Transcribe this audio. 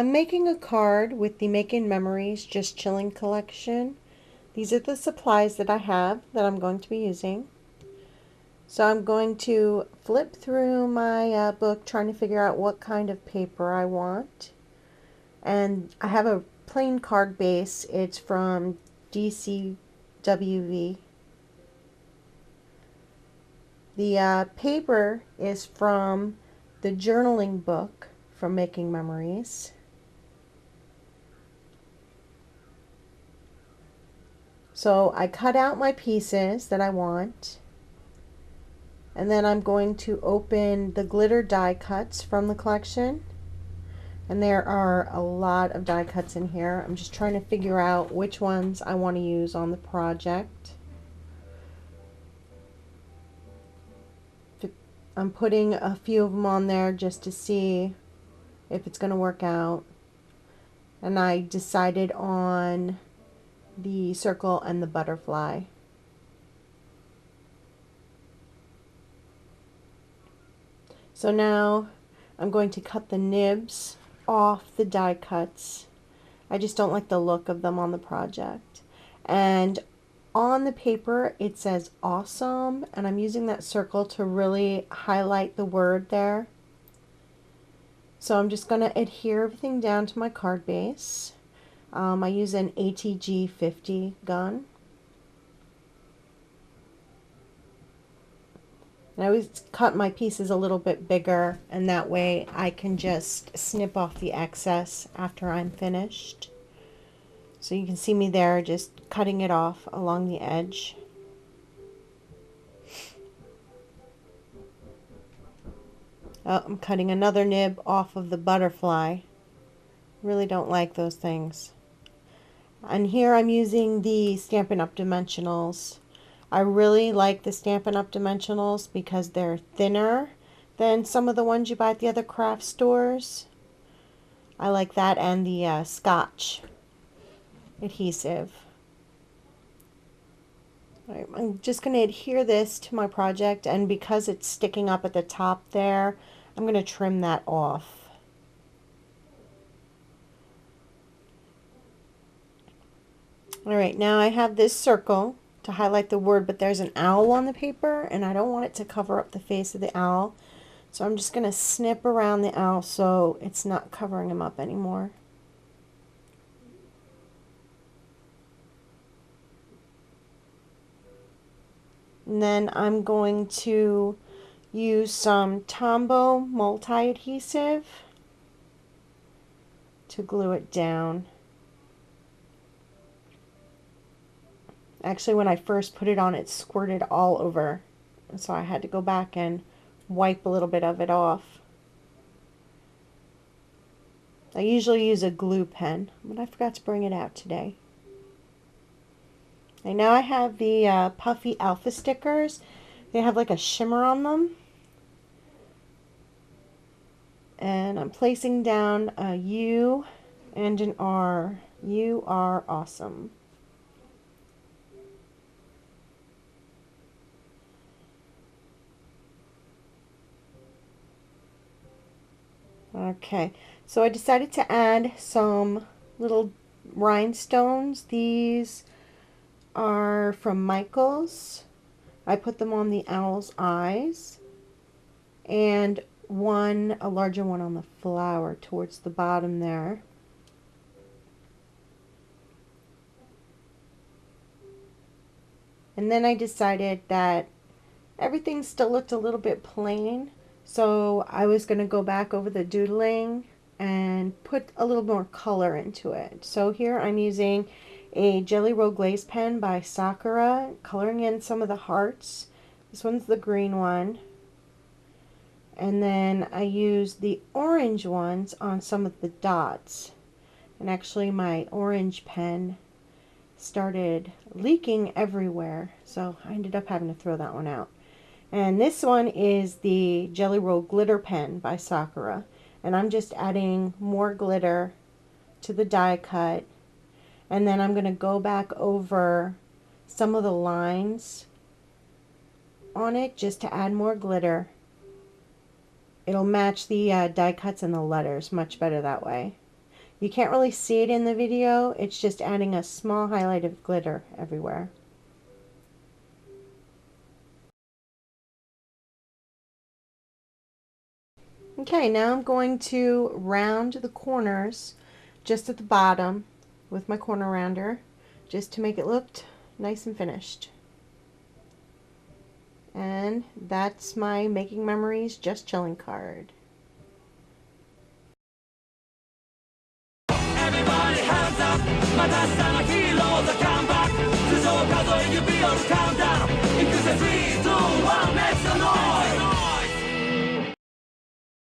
I'm making a card with the Making Memories Just Chilling collection. These are the supplies that I have that I'm going to be using. So I'm going to flip through my book trying to figure out what kind of paper I want. And I have a plain card base. It's from DCWV. The paper is from the journaling book from Making Memories. So I cut out my pieces that I want, and then I'm going to open the glitter die cuts from the collection. And there are a lot of die cuts in here. I'm just trying to figure out which ones I want to use on the project. I'm putting a few of them on there just to see if it's going to work out. And I decided on the circle and the butterfly. So now I'm going to cut the nibs off the die cuts. I just don't like the look of them on the project. And on the paper it says awesome, and I'm using that circle to really highlight the word there. So I'm just going to adhere everything down to my card base. I use an ATG 50 gun. And I always cut my pieces a little bit bigger, and that way I can just snip off the excess after I'm finished. So you can see me there just cutting it off along the edge. Oh, I'm cutting another nib off of the butterfly. Really don't like those things. And here I'm using the Stampin' Up! Dimensionals. I really like the Stampin' Up! Dimensionals because they're thinner than some of the ones you buy at the other craft stores. I like that, and the Scotch adhesive. Right, I'm just going to adhere this to my project, and because it's sticking up at the top there, I'm going to trim that off. Alright, now I have this circle to highlight the word, but there's an owl on the paper, and I don't want it to cover up the face of the owl. So I'm just going to snip around the owl so it's not covering him up anymore. And then I'm going to use some Tombow multi-adhesive to glue it down. Actually, when I first put it on, it squirted all over, so I had to go back and wipe a little bit of it off. I usually use a glue pen, but I forgot to bring it out today. And now I have the Puffy Alpha stickers. They have like a shimmer on them. And I'm placing down a U and an R. You are awesome. Okay, so I decided to add some little rhinestones. These are from Michaels. I put them on the owl's eyes, and a larger one on the flower towards the bottom there. And then I decided that everything still looked a little bit plain, so I was going to go back over the doodling and put a little more color into it. So here I'm using a Jelly Roll Glaze pen by Sakura, coloring in some of the hearts. This one's the green one. And then I used the orange ones on some of the dots. And actually my orange pen started leaking everywhere, so I ended up having to throw that one out. And this one is the Jelly Roll Glitter Pen by Sakura. And I'm just adding more glitter to the die cut. And then I'm going to go back over some of the lines on it just to add more glitter. It'll match the die cuts and the letters much better that way. You can't really see it in the video. It's just adding a small highlight of glitter everywhere. Okay, now I'm going to round the corners just at the bottom with my corner rounder, just to make it look nice and finished. And that's my Making Memories Just Chilling card. Everybody hands up,